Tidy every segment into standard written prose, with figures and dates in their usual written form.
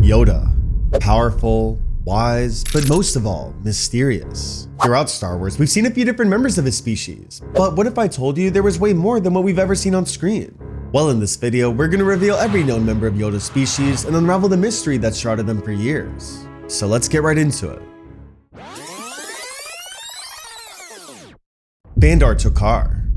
Yoda. Powerful, wise, but most of all, mysterious. Throughout Star Wars, we've seen a few different members of his species, but what if I told you there was way more than what we've ever seen on screen? Well, in this video, we're going to reveal every known member of Yoda's species and unravel the mystery that's shrouded them for years. So let's get right into it. Vandar Tokare.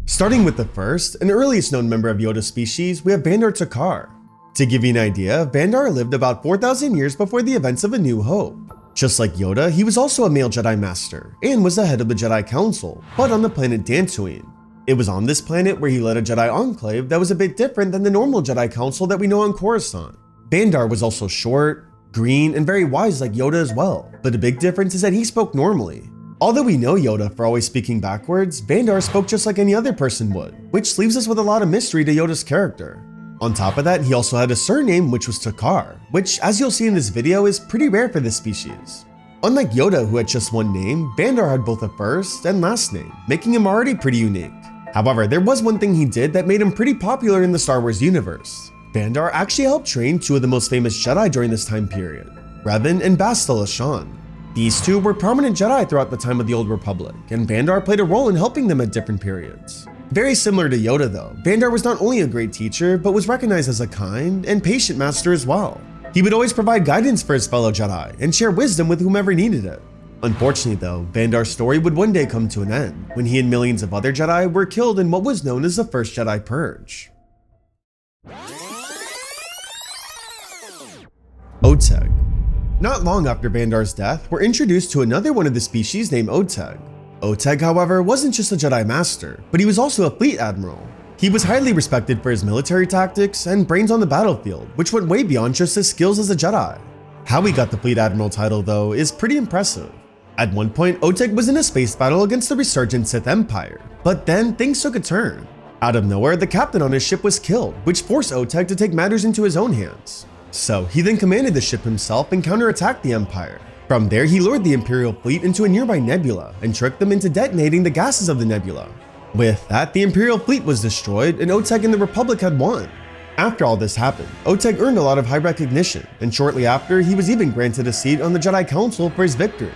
Starting with the first and earliest known member of Yoda's species, we have Vandar Tokare. To give you an idea, Vandar lived about 4,000 years before the events of A New Hope. Just like Yoda, he was also a male Jedi Master, and was the head of the Jedi Council, but on the planet Dantooine. It was on this planet where he led a Jedi enclave that was a bit different than the normal Jedi Council that we know on Coruscant. Vandar was also short, green, and very wise like Yoda as well, but the big difference is that he spoke normally. Although we know Yoda for always speaking backwards, Vandar spoke just like any other person would, which leaves us with a lot of mystery to Yoda's character. On top of that, he also had a surname which was Tokare, which as you'll see in this video is pretty rare for this species. Unlike Yoda who had just one name, Vandar had both a first and last name, making him already pretty unique. However, there was one thing he did that made him pretty popular in the Star Wars universe. Vandar actually helped train two of the most famous Jedi during this time period, Revan and Bastila Shan. These two were prominent Jedi throughout the time of the Old Republic, and Vandar played a role in helping them at different periods. Very similar to Yoda though, Vandar was not only a great teacher, but was recognized as a kind and patient master as well. He would always provide guidance for his fellow Jedi and share wisdom with whomever needed it. Unfortunately though, Vandar's story would one day come to an end, when he and millions of other Jedi were killed in what was known as the First Jedi Purge. Oteg. Not long after Vandar's death, we're introduced to another one of the species named Oteg. Oteg, however, wasn't just a Jedi Master, but he was also a fleet admiral. He was highly respected for his military tactics and brains on the battlefield, which went way beyond just his skills as a Jedi. How he got the fleet admiral title though is pretty impressive. At one point, Oteg was in a space battle against the resurgent Sith Empire, but then things took a turn. Out of nowhere, the captain on his ship was killed, which forced Oteg to take matters into his own hands. So he then commanded the ship himself and counterattacked the Empire. From there, he lured the Imperial fleet into a nearby nebula and tricked them into detonating the gases of the nebula. With that, the Imperial fleet was destroyed and Oteg and the Republic had won. After all this happened, Oteg earned a lot of high recognition, and shortly after, he was even granted a seat on the Jedi Council for his victory.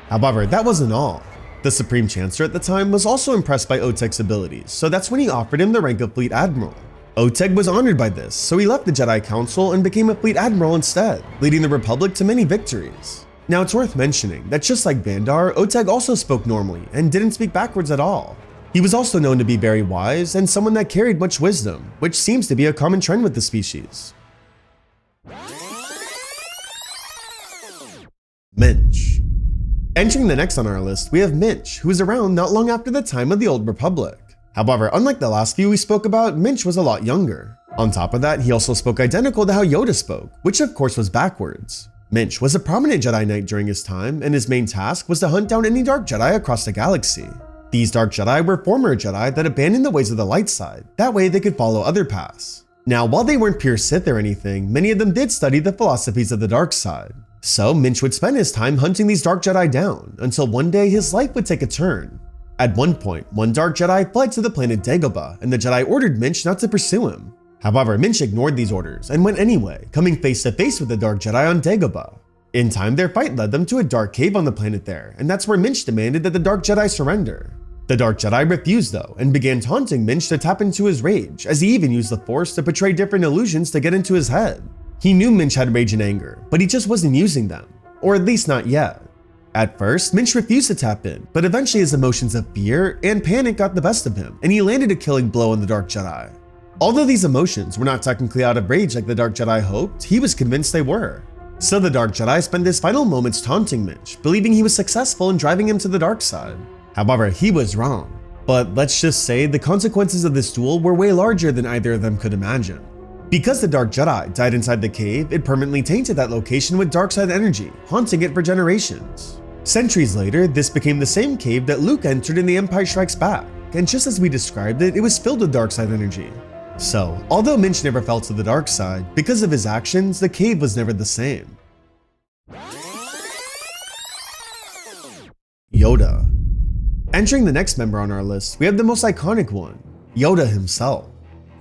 However, that wasn't all. The Supreme Chancellor at the time was also impressed by Oteg's abilities, so that's when he offered him the rank of Fleet Admiral. Oteg was honored by this, so he left the Jedi Council and became a Fleet Admiral instead, leading the Republic to many victories. Now it's worth mentioning that just like Vandar, Oteg also spoke normally and didn't speak backwards at all. He was also known to be very wise and someone that carried much wisdom, which seems to be a common trend with the species. Minch. Entering the next on our list, we have Minch, who was around not long after the time of the Old Republic. However, unlike the last few we spoke about, Minch was a lot younger. On top of that, he also spoke identical to how Yoda spoke, which of course was backwards. Minch was a prominent Jedi Knight during his time, and his main task was to hunt down any Dark Jedi across the galaxy. These Dark Jedi were former Jedi that abandoned the ways of the light side, that way they could follow other paths. Now, while they weren't pure Sith or anything, many of them did study the philosophies of the dark side. So Minch would spend his time hunting these Dark Jedi down, until one day his life would take a turn. At one point, one Dark Jedi fled to the planet Dagobah, and the Jedi ordered Minch not to pursue him. However, Minch ignored these orders and went anyway, coming face to face with the Dark Jedi on Dagobah. In time, their fight led them to a dark cave on the planet there, and that's where Minch demanded that the Dark Jedi surrender. The Dark Jedi refused though, and began taunting Minch to tap into his rage, as he even used the Force to portray different illusions to get into his head. He knew Minch had rage and anger, but he just wasn't using them, or at least not yet. At first, Minch refused to tap in, but eventually his emotions of fear and panic got the best of him, and he landed a killing blow on the Dark Jedi. Although these emotions were not technically out of rage like the Dark Jedi hoped, he was convinced they were. So the Dark Jedi spent his final moments taunting Minch, believing he was successful in driving him to the dark side. However, he was wrong. But let's just say the consequences of this duel were way larger than either of them could imagine. Because the Dark Jedi died inside the cave, it permanently tainted that location with dark side energy, haunting it for generations. Centuries later, this became the same cave that Luke entered in The Empire Strikes Back, and just as we described it, it was filled with dark side energy. So, although Minch never fell to the dark side, because of his actions, the cave was never the same. Yoda. Entering the next member on our list, we have the most iconic one, Yoda himself.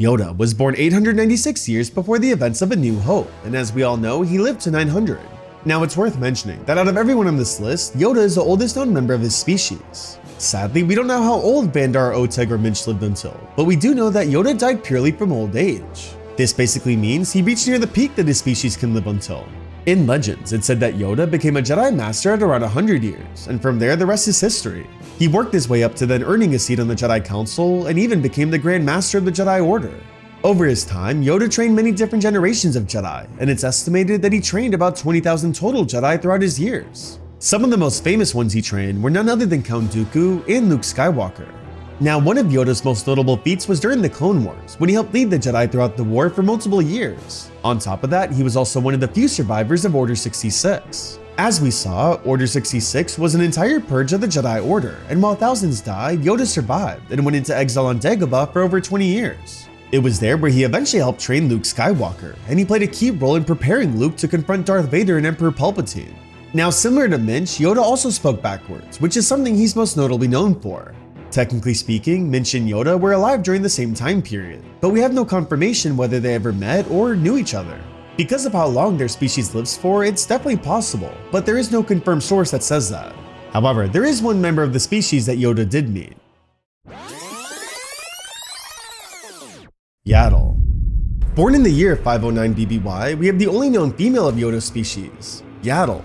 Yoda was born 896 years before the events of A New Hope, and as we all know, he lived to 900. Now it's worth mentioning that out of everyone on this list, Yoda is the oldest known member of his species. Sadly, we don't know how old Vandar, Oteg, or Minch lived until, but we do know that Yoda died purely from old age. This basically means he reached near the peak that his species can live until. In Legends, it said that Yoda became a Jedi Master at around 100 years, and from there the rest is history. He worked his way up to then earning a seat on the Jedi Council, and even became the Grand Master of the Jedi Order. Over his time, Yoda trained many different generations of Jedi, and it's estimated that he trained about 20,000 total Jedi throughout his years. Some of the most famous ones he trained were none other than Count Dooku and Luke Skywalker. Now, one of Yoda's most notable feats was during the Clone Wars, when he helped lead the Jedi throughout the war for multiple years. On top of that, he was also one of the few survivors of Order 66. As we saw, Order 66 was an entire purge of the Jedi Order, and while thousands died, Yoda survived and went into exile on Dagobah for over 20 years. It was there where he eventually helped train Luke Skywalker, and he played a key role in preparing Luke to confront Darth Vader and Emperor Palpatine. Now, similar to Minch, Yoda also spoke backwards, which is something he's most notably known for. Technically speaking, Minch and Yoda were alive during the same time period, but we have no confirmation whether they ever met or knew each other. Because of how long their species lives for, it's definitely possible, but there is no confirmed source that says that. However, there is one member of the species that Yoda did meet. Yaddle. Born in the year 509 BBY, we have the only known female of Yoda's species, Yaddle.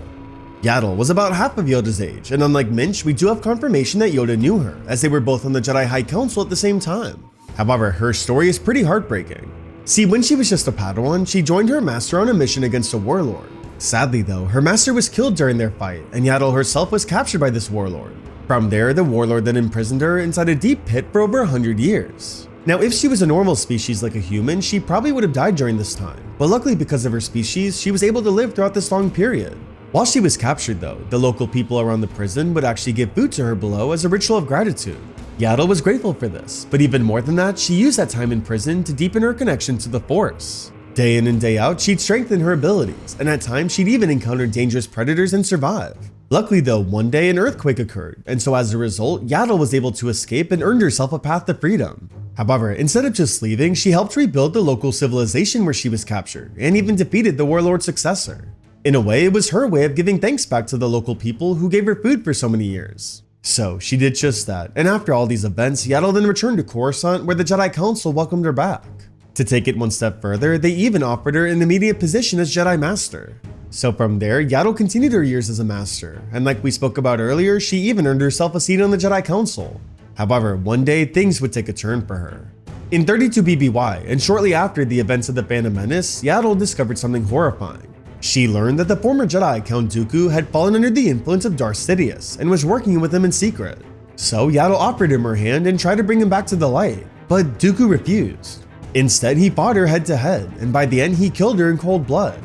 Yaddle was about half of Yoda's age, and unlike Minch, we do have confirmation that Yoda knew her, as they were both on the Jedi High Council at the same time. However, her story is pretty heartbreaking. See, when she was just a Padawan, she joined her master on a mission against a warlord. Sadly though, her master was killed during their fight, and Yaddle herself was captured by this warlord. From there, the warlord then imprisoned her inside a deep pit for over 100 years. Now, if she was a normal species like a human, she probably would have died during this time, but luckily because of her species, she was able to live throughout this long period. While she was captured though, the local people around the prison would actually give food to her below as a ritual of gratitude. Yaddle was grateful for this, but even more than that, she used that time in prison to deepen her connection to the Force. Day in and day out, she'd strengthen her abilities, and at times she'd even encounter dangerous predators and survive. Luckily though, one day an earthquake occurred, and so as a result, Yaddle was able to escape and earned herself a path to freedom. However, instead of just leaving, she helped rebuild the local civilization where she was captured, and even defeated the warlord's successor. In a way, it was her way of giving thanks back to the local people who gave her food for so many years. So she did just that, and after all these events, Yaddle then returned to Coruscant where the Jedi Council welcomed her back. To take it one step further, they even offered her an immediate position as Jedi Master. So from there, Yaddle continued her years as a Master, and like we spoke about earlier, she even earned herself a seat on the Jedi Council. However, one day things would take a turn for her. In 32 BBY, and shortly after the events of the Phantom Menace, Yaddle discovered something horrifying. She learned that the former Jedi Count Dooku had fallen under the influence of Darth Sidious and was working with him in secret. So Yaddle offered him her hand and tried to bring him back to the light, but Dooku refused. Instead, he fought her head to head, and by the end he killed her in cold blood.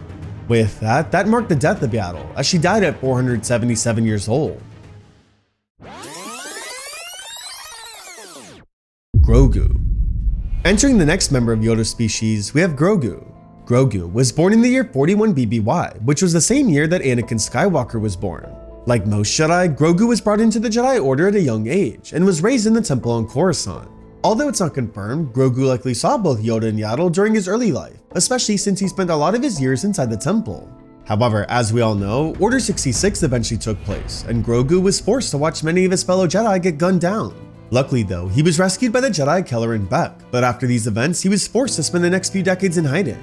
With that marked the death of Yaddle, as she died at 477 years old. Grogu. Entering the next member of Yoda's species, we have Grogu. Grogu was born in the year 41 BBY, which was the same year that Anakin Skywalker was born. Like most Jedi, Grogu was brought into the Jedi Order at a young age, and was raised in the temple on Coruscant. Although it's not confirmed, Grogu likely saw both Yoda and Yaddle during his early life, especially since he spent a lot of his years inside the temple. However, as we all know, Order 66 eventually took place, and Grogu was forced to watch many of his fellow Jedi get gunned down. Luckily though, he was rescued by the Jedi Kelleran Beck, but after these events, he was forced to spend the next few decades in hiding.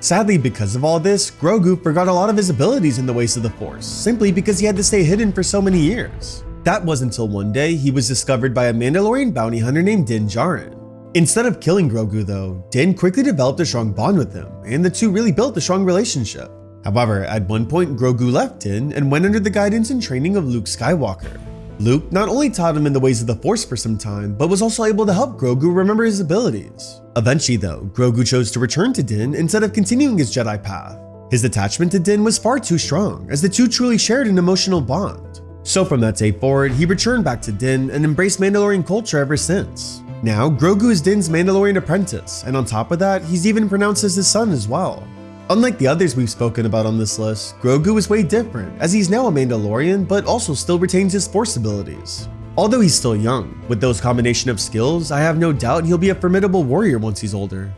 Sadly, because of all this, Grogu forgot a lot of his abilities in the ways of the Force, simply because he had to stay hidden for so many years. That was until one day he was discovered by a Mandalorian bounty hunter named Din Djarin. Instead of killing Grogu though, Din quickly developed a strong bond with him, and the two really built a strong relationship. However, at one point Grogu left Din and went under the guidance and training of Luke Skywalker. Luke not only taught him in the ways of the Force for some time, but was also able to help Grogu remember his abilities. Eventually though, Grogu chose to return to Din instead of continuing his Jedi path. His attachment to Din was far too strong, as the two truly shared an emotional bond. So from that day forward, he returned back to Din and embraced Mandalorian culture ever since. Now, Grogu is Din's Mandalorian apprentice, and on top of that, he's even pronounced as his son as well. Unlike the others we've spoken about on this list, Grogu is way different, as he's now a Mandalorian but also still retains his Force abilities. Although he's still young, with those combination of skills, I have no doubt he'll be a formidable warrior once he's older.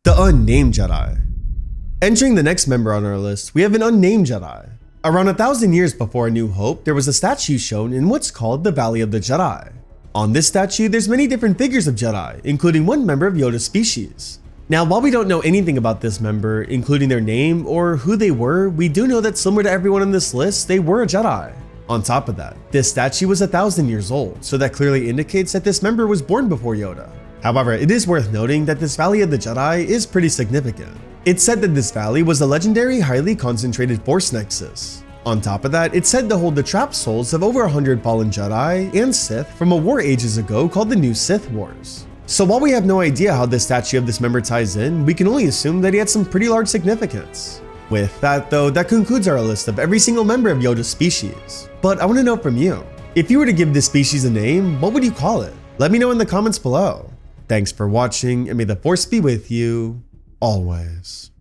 The Unnamed Jedi. Entering the next member on our list, we have an unnamed Jedi. Around 1,000 years before A New Hope, there was a statue shown in what's called the Valley of the Jedi. On this statue, there's many different figures of Jedi, including one member of Yoda's species. Now, while we don't know anything about this member, including their name or who they were, we do know that similar to everyone on this list, they were a Jedi. On top of that, this statue was 1,000 years old, so that clearly indicates that this member was born before Yoda. However, it is worth noting that this Valley of the Jedi is pretty significant. It's said that this valley was a legendary highly concentrated force nexus. On top of that, it's said to hold the trapped souls of over 100 fallen Jedi and Sith from a war ages ago called the New Sith Wars. So while we have no idea how the statue of this member ties in, we can only assume that he had some pretty large significance. With that though, that concludes our list of every single member of Yoda's species. But I want to know from you, if you were to give this species a name, what would you call it? Let me know in the comments below. Thanks for watching, and may the Force be with you always.